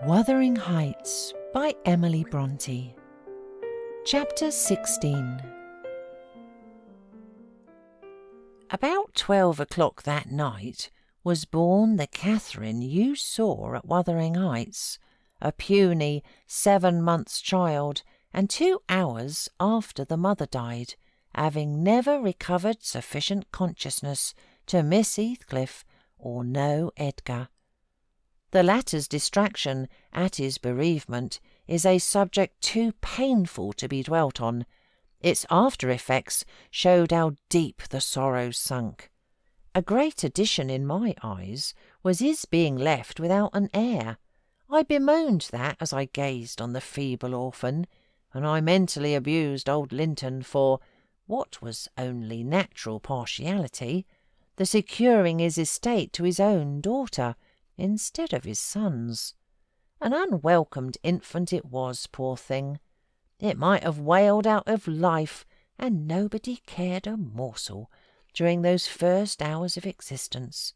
Wuthering Heights by Emily Bronte. Chapter 16. About 12 o'clock that night was born the Catherine you saw at Wuthering Heights, a puny 7 months child, and 2 hours after the mother died, having never recovered sufficient consciousness to miss Heathcliff or know Edgar. The latter's distraction at his bereavement is a subject too painful to be dwelt on. Its after-effects showed how deep the sorrow sunk. A great addition in my eyes was his being left without an heir. I bemoaned that as I gazed on the feeble orphan, and I mentally abused old Linton for, what was only natural partiality, the securing his estate to his own daughter, instead of his son's. An unwelcomed infant it was, poor thing. It might have wailed out of life, and nobody cared a morsel during those first hours of existence.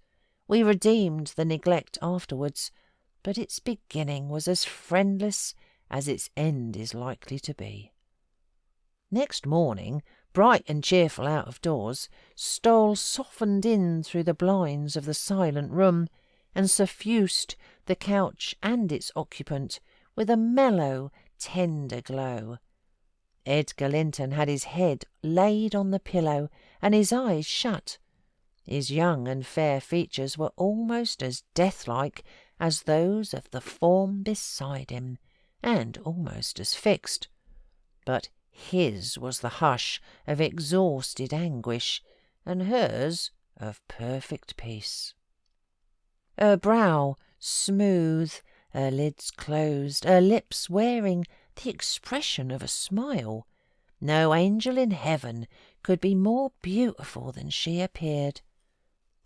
We redeemed the neglect afterwards, but its beginning was as friendless as its end is likely to be. Next morning, bright and cheerful out of doors, stole softened in through the blinds of the silent room, and suffused the couch and its occupant with a mellow, tender glow. Edgar Linton had his head laid on the pillow and his eyes shut. His young and fair features were almost as death-like as those of the form beside him, and almost as fixed. But his was the hush of exhausted anguish, and hers of perfect peace. Her brow smooth, her lids closed, her lips wearing the expression of a smile. No angel in heaven could be more beautiful than she appeared,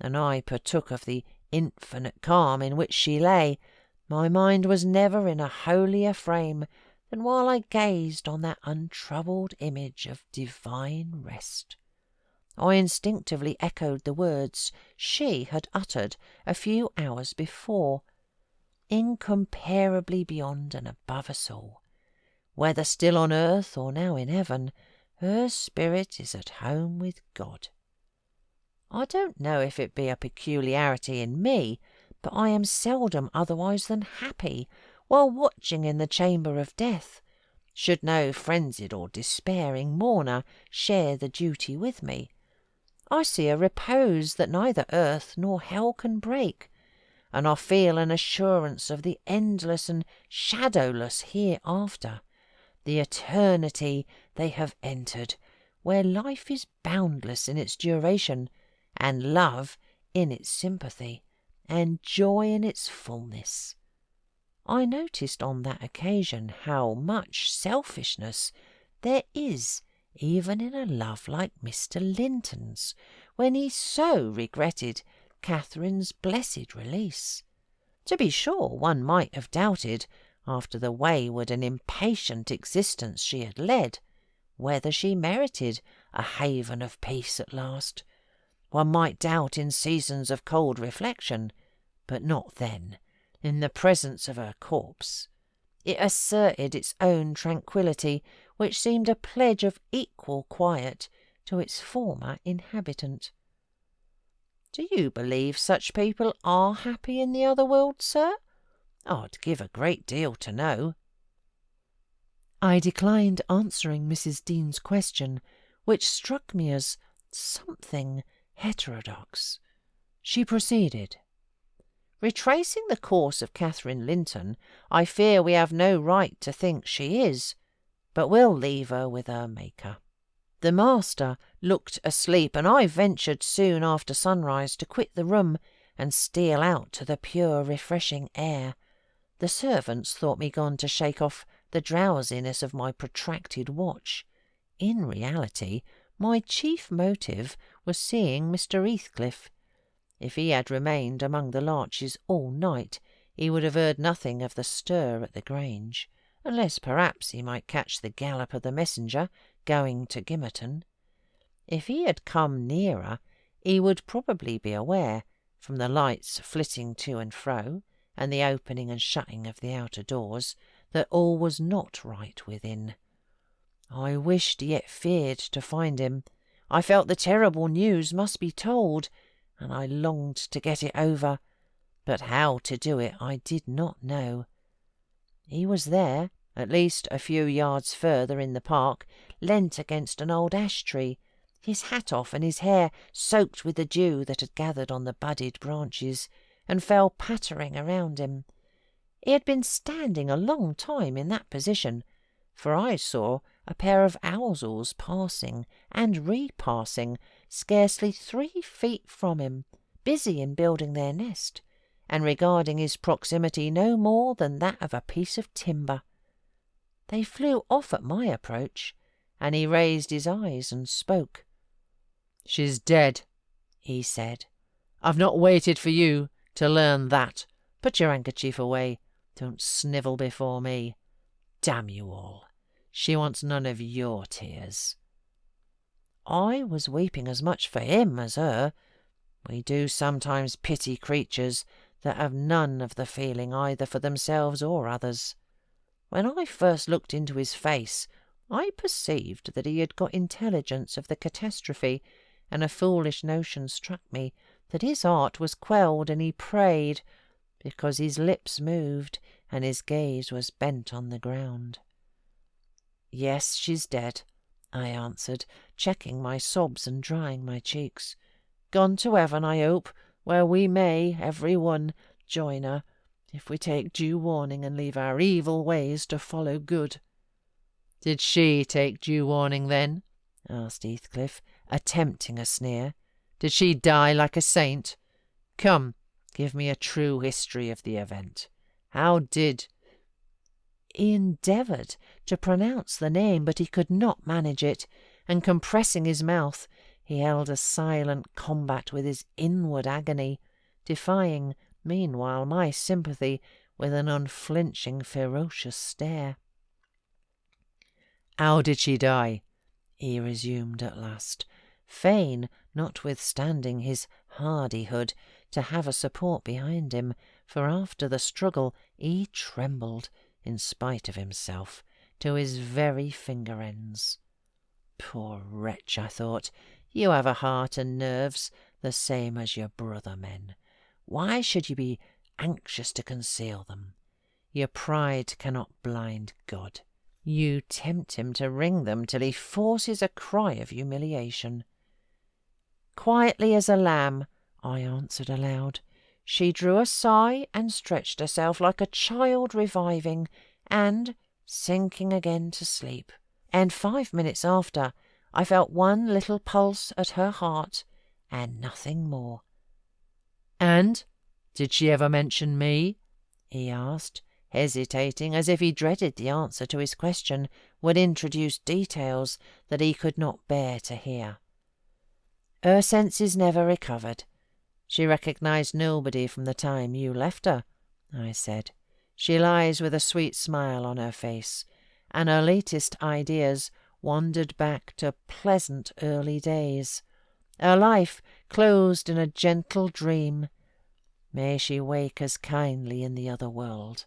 and I partook of the infinite calm in which she lay. My mind was never in a holier frame than while I gazed on that untroubled image of divine rest. I instinctively echoed the words she had uttered a few hours before. Incomparably beyond and above us all, whether still on earth or now in heaven, her spirit is at home with God. I don't know if it be a peculiarity in me, but I am seldom otherwise than happy while watching in the chamber of death, should no frenzied or despairing mourner share the duty with me. I see a repose that neither earth nor hell can break, and I feel an assurance of the endless and shadowless hereafter, the eternity they have entered, where life is boundless in its duration, and love in its sympathy, and joy in its fullness. I noticed on that occasion how much selfishness there is even in a love like Mr. Linton's, when he so regretted Catherine's blessed release. To be sure, one might have doubted, after the wayward and impatient existence she had led, whether she merited a haven of peace at last. One might doubt in seasons of cold reflection, but not then, in the presence of her corpse. It asserted its own tranquillity, which seemed a pledge of equal quiet to its former inhabitant. Do you believe such people are happy in the other world, sir? I'd give a great deal to know. I declined answering Mrs. Dean's question, which struck me as something heterodox. She proceeded. Retracing the course of Catherine Linton, I fear we have no right to think she is, but we'll leave her with her Maker. The master looked asleep, and I ventured soon after sunrise to quit the room and steal out to the pure, refreshing air. The servants thought me gone to shake off the drowsiness of my protracted watch. In reality, my chief motive was seeing Mr. Heathcliff. If he had remained among the larches all night, he would have heard nothing of the stir at the Grange, unless perhaps he might catch the gallop of the messenger going to Gimmerton. If he had come nearer, he would probably be aware, from the lights flitting to and fro, and the opening and shutting of the outer doors, that all was not right within. I wished yet feared to find him. I felt the terrible news must be told, and I longed to get it over, but how to do it I did not know. He was there, at least a few yards further in the park, leant against an old ash tree, his hat off and his hair soaked with the dew that had gathered on the budded branches and fell pattering around him. He had been standing a long time in that position, for I saw a pair of owls passing and repassing scarcely 3 feet from him, busy in building their nest, and regarding his proximity no more than that of a piece of timber. They flew off at my approach, and he raised his eyes and spoke. "She's dead," he said. "I've not waited for you to learn that. Put your handkerchief away. Don't snivel before me. Damn you all. She wants none of your tears." I was weeping as much for him as her. We do sometimes pity creatures that have none of the feeling either for themselves or others. When I first looked into his face, I perceived that he had got intelligence of the catastrophe, and a foolish notion struck me that his heart was quelled, and he prayed, because his lips moved and his gaze was bent on the ground. "Yes, she's dead," I answered, checking my sobs and drying my cheeks. "Gone to heaven, I hope, where we may, every one, join her, if we take due warning and leave our evil ways to follow good." "Did she take due warning then?" asked Heathcliff, attempting a sneer. "Did she die like a saint? Come, give me a true history of the event. How did—" He endeavoured to pronounce the name, but he could not manage it, and compressing his mouth, he held a silent combat with his inward agony, defying, meanwhile, my sympathy with an unflinching, ferocious stare. "How did she die?" he resumed at last, fain, notwithstanding his hardihood, to have a support behind him, for after the struggle he trembled, in spite of himself, to his very finger-ends. Poor wretch, I thought, you have a heart and nerves the same as your brother men. Why should you be anxious to conceal them? Your pride cannot blind God. You tempt him to wring them till he forces a cry of humiliation. Quietly as a lamb, I answered aloud. She drew a sigh and stretched herself like a child reviving, and sinking again to sleep. And 5 minutes after, I felt one little pulse at her heart, and nothing more. "And did she ever mention me?" he asked, hesitating, as if he dreaded the answer to his question would introduce details that he could not bear to hear. "Her senses never recovered. She recognized nobody from the time you left her," I said. "She lies with a sweet smile on her face, and her latest ideas wandered back to pleasant early days. Her life closed in a gentle dream. May she wake as kindly in the other world."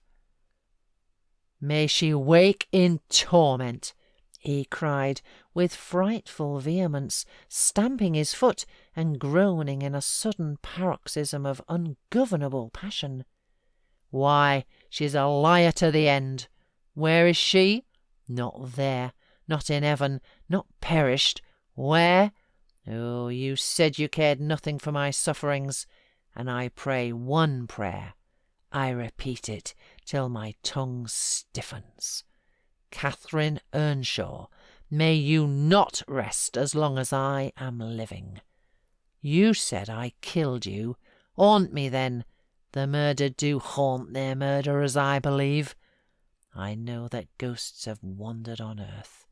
"May she wake in torment!" he cried with frightful vehemence, stamping his foot and groaning in a sudden paroxysm of ungovernable passion. "Why, she's a liar to the end. Where is she? Not there, not in heaven, not perished. Where? Oh, you said you cared nothing for my sufferings, and I pray one prayer. I repeat it till my tongue stiffens. Catherine Earnshaw, may you not rest as long as I am living. You said I killed you. Haunt me then. The murdered do haunt their murderers, I believe. I know that ghosts have wandered on earth.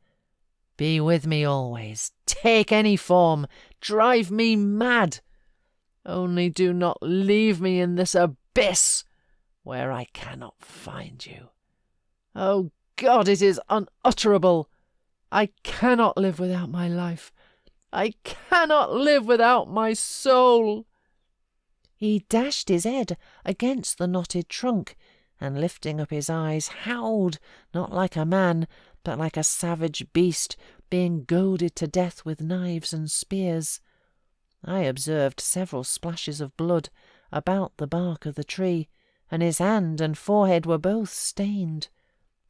Be with me always. Take any form. Drive me mad. Only do not leave me in this abyss where I cannot find you. Oh God, it is unutterable. I cannot live without my life. I cannot live without my soul." He dashed his head against the knotted trunk, and lifting up his eyes, howled, not like a man, but like a savage beast being goaded to death with knives and spears. I observed several splashes of blood about the bark of the tree, and his hand and forehead were both stained.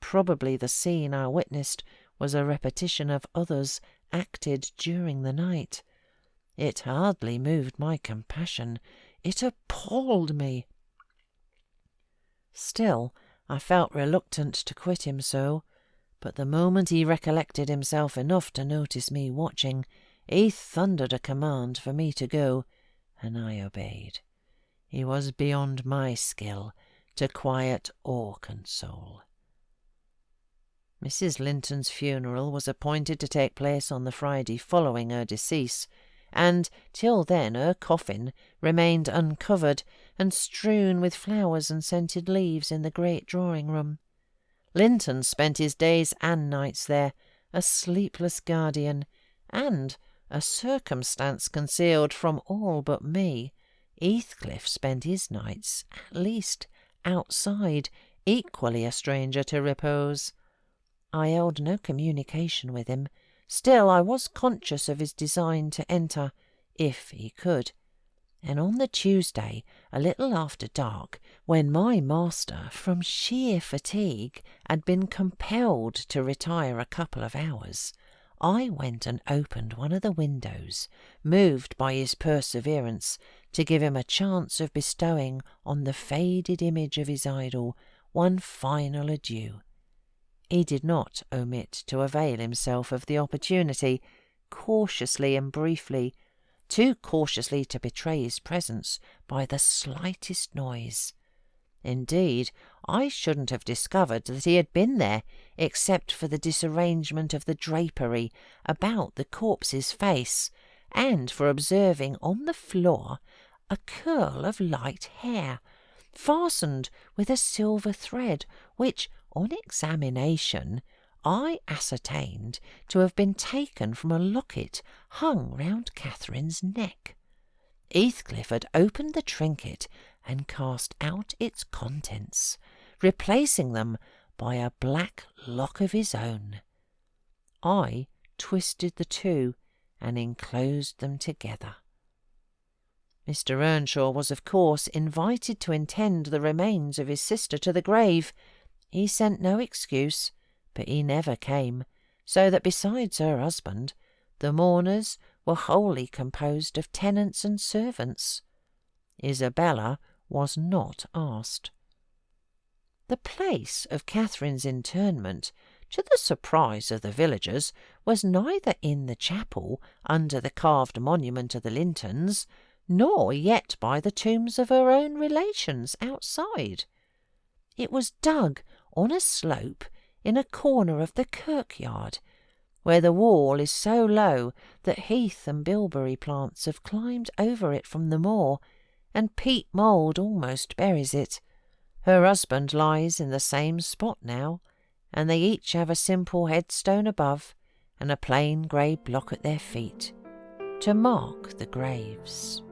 Probably the scene I witnessed was a repetition of others acted during the night. It hardly moved my compassion. It appalled me. Still, I felt reluctant to quit him so, but the moment he recollected himself enough to notice me watching, he thundered a command for me to go, and I obeyed. He was beyond my skill to quiet or console. Mrs. Linton's funeral was appointed to take place on the Friday following her decease, and till then her coffin remained uncovered and strewn with flowers and scented leaves in the great drawing-room. Linton spent his days and nights there, a sleepless guardian, and, a circumstance concealed from all but me, Heathcliff spent his nights, at least, outside, equally a stranger to repose. I held no communication with him. Still I was conscious of his design to enter, if he could, and on the Tuesday, a little after dark, when my master, from sheer fatigue, had been compelled to retire a couple of hours, I went and opened one of the windows, moved by his perseverance, to give him a chance of bestowing on the faded image of his idol one final adieu. He did not omit to avail himself of the opportunity, cautiously and briefly, too cautiously to betray his presence by the slightest noise. Indeed, I shouldn't have discovered that he had been there, except for the disarrangement of the drapery about the corpse's face, and for observing on the floor a curl of light hair, fastened with a silver thread, which, on examination, I ascertained to have been taken from a locket hung round Catherine's neck. Heathcliff had opened the trinket and cast out its contents, replacing them by a black lock of his own. I twisted the two and enclosed them together. Mr. Earnshaw was, of course, invited to attend the remains of his sister to the grave. He sent no excuse, but he never came, so that besides her husband, the mourners were wholly composed of tenants and servants. Isabella was not asked. The place of Catherine's interment, to the surprise of the villagers, was neither in the chapel under the carved monument of the Lintons, nor yet by the tombs of her own relations outside. It was dug on a slope in a corner of the kirkyard, where the wall is so low that heath and bilberry plants have climbed over it from the moor, and peat mould almost buries it. Her husband lies in the same spot now, and they each have a simple headstone above and a plain grey block at their feet, to mark the graves.